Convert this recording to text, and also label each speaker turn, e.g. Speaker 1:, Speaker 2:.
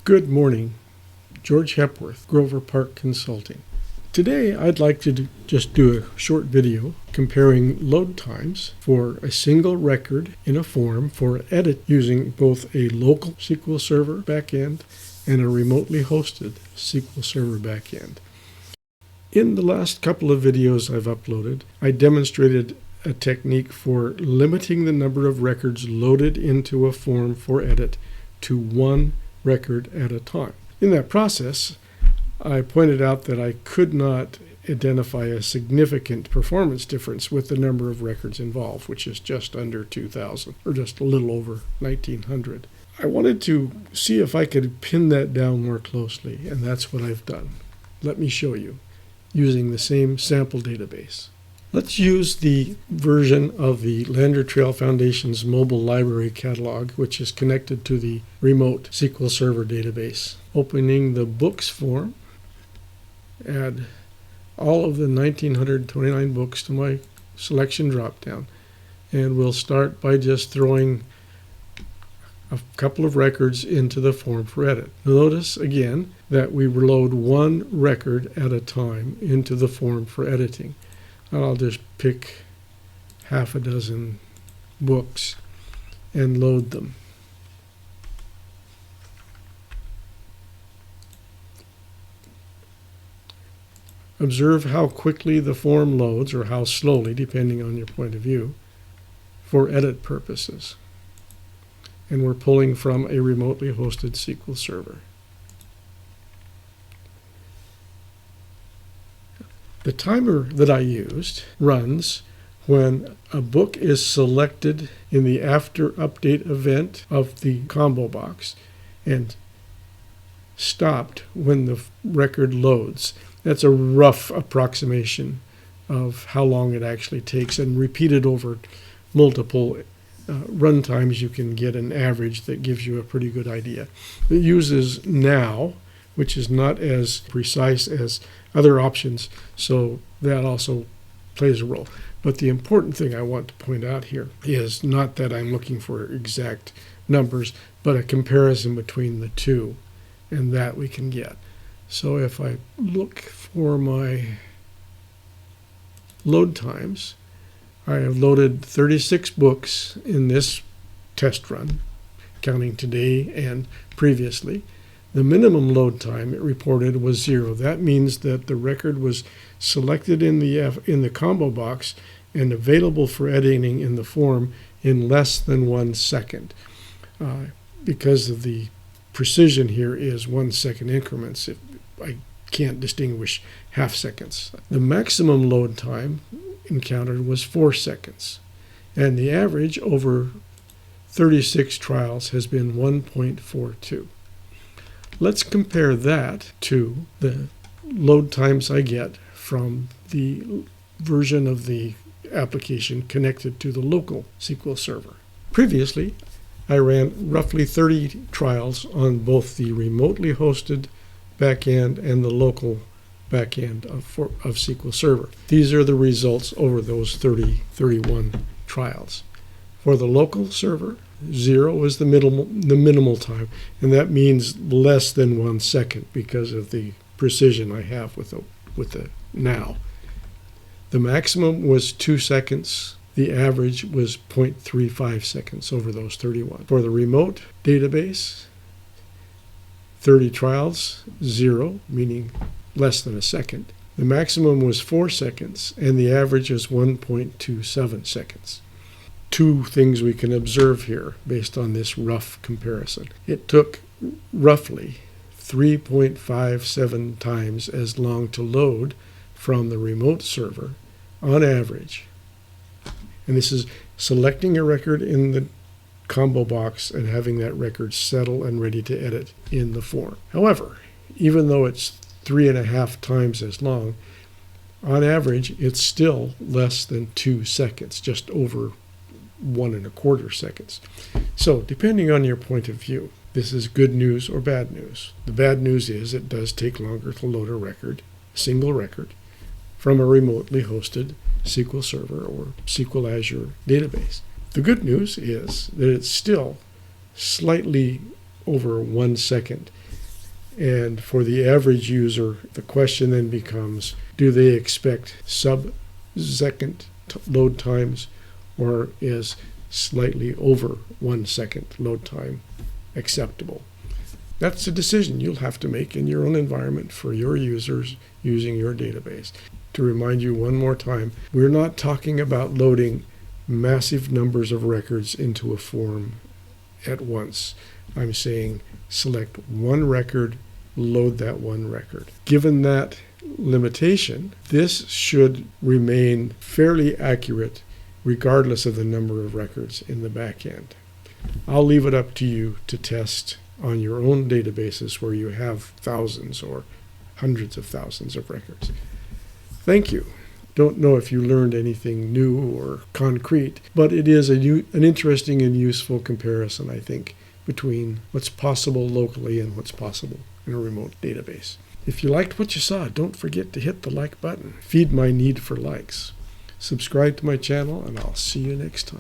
Speaker 1: Good morning. George Hepworth, Grover Park Consulting. Today I'd like to just do a short video comparing load times for a single record in a form for edit using both a local SQL Server backend and a remotely hosted SQL Server backend. In the last couple of videos I've uploaded, I demonstrated a technique for limiting the number of records loaded into a form for edit to one record at a time. In that process, I pointed out that I could not identify a significant performance difference with the number of records involved, which is just under 2,000, or just a little over 1,900. I wanted to see if I could pin that down more closely, and that's what I've done. Let me show you, using the same sample database. Let's use the version of the Lander Trail Foundation's mobile library catalog, which is connected to the remote SQL Server database. Opening the books form, add all of the 1,929 books to my selection dropdown, and we'll start by just throwing a couple of records into the form for edit. Notice again that we load one record at a time into the form for editing. I'll just pick half a dozen books and load them. Observe how quickly the form loads, or how slowly, depending on your point of view, for edit purposes. And we're pulling from a remotely hosted SQL Server. The timer that I used runs when a book is selected in the after update event of the combo box and stopped when the record loads. That's a rough approximation of how long it actually takes, and repeated over multiple run times you can get an average that gives you a pretty good idea. It uses now, which is not as precise as other options, so that also plays a role. But the important thing I want to point out here is not that I'm looking for exact numbers, but a comparison between the two, and that we can get. So if I look for my load times, I have loaded 36 books in this test run, counting today and previously. The minimum load time it reported was 0. That means that the record was selected in the combo box and available for editing in the form in less than 1 second. Because of the precision here is 1 second increments, I can't distinguish half seconds. The maximum load time encountered was 4 seconds, and the average over 36 trials has been 1.42. Let's compare that to the load times I get from the version of the application connected to the local SQL Server. Previously, I ran roughly 30 trials on both the remotely hosted backend and the local backend of SQL Server. These are the results over those 31 trials. For the local server, 0 is the minimal time, and that means less than 1 second because of the precision I have with the now. The maximum was 2 seconds. The average was 0.35 seconds over those 31. For the remote database, 30 trials, 0, meaning less than a second. The maximum was 4 seconds, and the average is 1.27 seconds. Two things we can observe here based on this rough comparison. It took roughly 3.57 times as long to load from the remote server on average. And this is selecting a record in the combo box and having that record settle and ready to edit in the form. However, even though it's 3.5 times as long, on average it's still less than 2 seconds, just over 1.25 seconds. So depending on your point of view, this is good news or bad news. The bad news is it does take longer to load a record, a single record, from a remotely hosted SQL Server or SQL Azure database. The good news is that it's still slightly over 1 second And for the average user, the question then becomes, do they expect sub-second load times, or is slightly over 1 second load time acceptable? That's a decision you'll have to make in your own environment for your users using your database. To remind you one more time, we're not talking about loading massive numbers of records into a form at once. I'm saying select one record, load that one record. Given that limitation, this should remain fairly accurate regardless of the number of records in the back end. I'll leave it up to you to test on your own databases where you have thousands or hundreds of thousands of records. Thank you. Don't know if you learned anything new or concrete, but it is an interesting and useful comparison, I think, between what's possible locally and what's possible in a remote database. If you liked what you saw, don't forget to hit the like button. Feed my need for likes. Subscribe to my channel, and I'll see you next time.